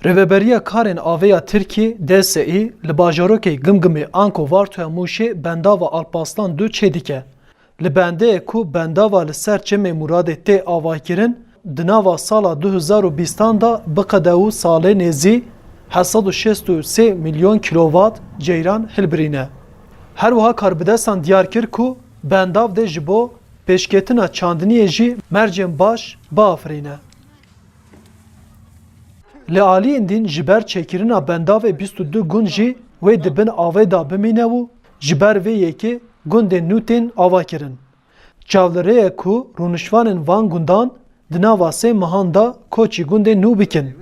Rêveberiya karên aveya Tirkiye DSİ li bajarokê Gimgimê Anko Vartoya Mûşê bendava Alparslan 2 çê dike. Li bendeyê ku bendava li ser çemê Muradê tê avakirin, di nava sala 2020 da biqedew salê nêzî 763 milyon kilovat ceyran hilbirîne. Her wiha karbidestan diyar kir ku bendav de ji bo pêşketina çandiniyê jî mercên baş biafirîne. Li aliyên din ji ber çêkirina bendavê 22 gund jî wê dibin avê da bimîne û ji ber vê yekê gundên nû tên avakirin. Çavlirêye ku rûnişvanên van gundan di nava sê mehan da koçî gundên nû bikin.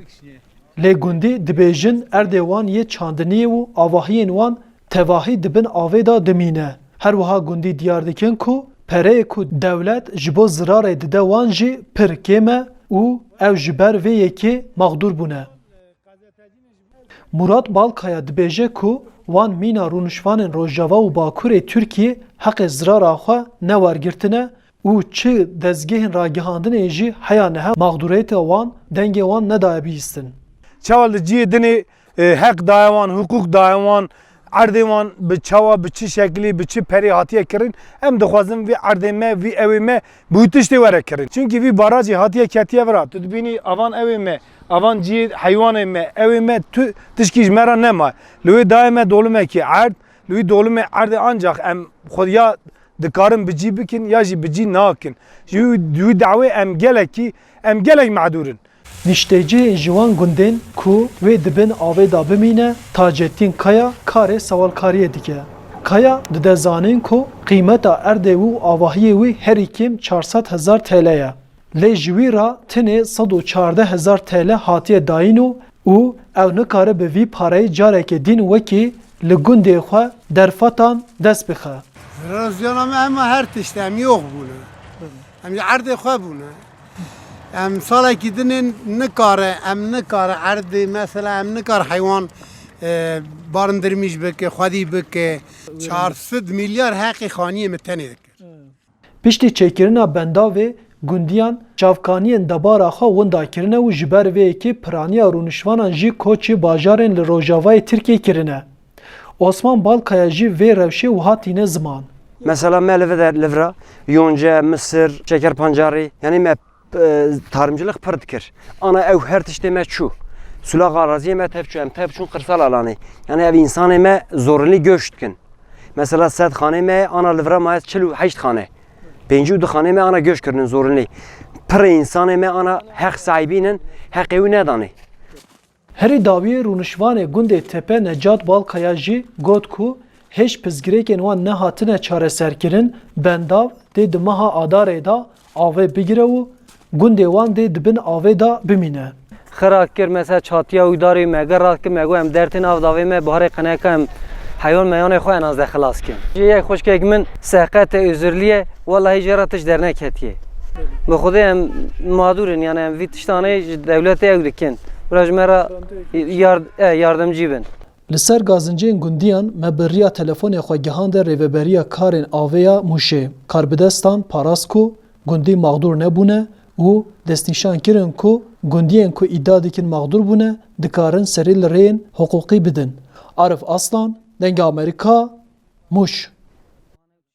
Lê gundî dibêjin erdê wan yê çandiniyê û avahiyên wan tevahî dibin avê da dimîne. Her wiha gundî diyar dikin ku pereyê ku dewlet ji bo zirarê dide wan jî pir kêm e û ew ji ber vê yekê maqdûr bûne. Murat Balkaya dibêje ku wan mîna rûnişvanên Rojava û Bakurê Tirkiye heqê zirara xwe newergirtine û çi dezgehên ragihandinê jî heya nehe maqdûriyeta wan dengê wan nedaye bihîstin. Çawa li ciyê dinê hek daye wan, hukuk daye wan, erdê wan bi çawa bi çi şeklî bi çi perê hatiye kirin, em dixwazin vê erdê me vê evê me bi wî tiştê were kirin. Çünkü vî barajê hatiye ketiye vera. Tu dibînî avan evê me, avan ciyê heywanê me, evê me tu tişkî ji me re nema. Li wê dayê me dolumekî erd, li wî dolumê erdê ancak em xwe ya dikarin bi cî bikin ya jî bi cî nakin. Ji wî dawê em gelek me'dûrin. Nişteciyên ji wan gundên ku wê dibin avê da bimîne, Taceddin Kaya karê sewalkariyê dike. Kaya dide zanîn ku qîmeta erdê û avahiyê wî herî kêm 400,000 TL ye. Lê ji wî re tinê 114,000 TL hatiye dayîn û ew nikare bi vî pareyê carekê din wekî li gundê xwe derfetan dest bixe. Erozyona me hema her tişte em yok bûne. Em ji erdê xwe bûne. Em salekî dinên nikare, em nikare erdê mesela em nikare heywan barındirmîş bike, xwedî bike. 400 milyar heqê xaniyê me tenê dikir. Piştî çêkirina bendavê gundiyan çavkaniyên debara xwe winda kirine û ji ber vê yekê piraniya rûnişvanan jî koçî bajarên li Rojavayê Tirkiye kirine. Osman Balkaya jî vê rewşê wiha tîne ziman. Mesela me livra, yonca, mısır, şeker pancarı, yani me tarımcılık pır dikir. Ana ev her tişte me çu. Sulak araziye me tevçu, em tevçun kırsal alanı. Yani ev insanı me zorunlu göçtkin. Mesela set khane me ana livra ma 48 khane. 52 khane me ana göç kirin zorunlu. Pır insanı me ana hak sahibinin hak evi nedani. Herî dawiyê rûnişvanê gundê Tepe Necat Balkaya jî got ku hêj pizgirêkên wan nehatine çareserkirin, bendav dê di meha adarê da avê bigire û gundê wan dê dibin avê da bimîne. Xerak kir mesela çatiya uydarê me gerat kir me got em dertên av davê me biharê qeneka em heyon meyanê xwe en az de xilas kirin. Jî yek xweşkek min seqetê özürliye walahi jê re tişt derneketiye. Bi xudê em madûrin yani em vî tiştanê ji dewletê ew dikin. Biraz me re yardımcı bin. Li ser gazinciyên gundiyan me bi riya telefonê xwe gihande rêveberiya karên aveya Mûşê. Karbidestan parast ku gundî maqdûr nebûne û destnîşan kirin ku gundiyên ku îdia dikin maqdûr bûne dikarin serê li rêyên hiqûqî bidin. Arif Aslan, Dengê Amerîka, Mûş.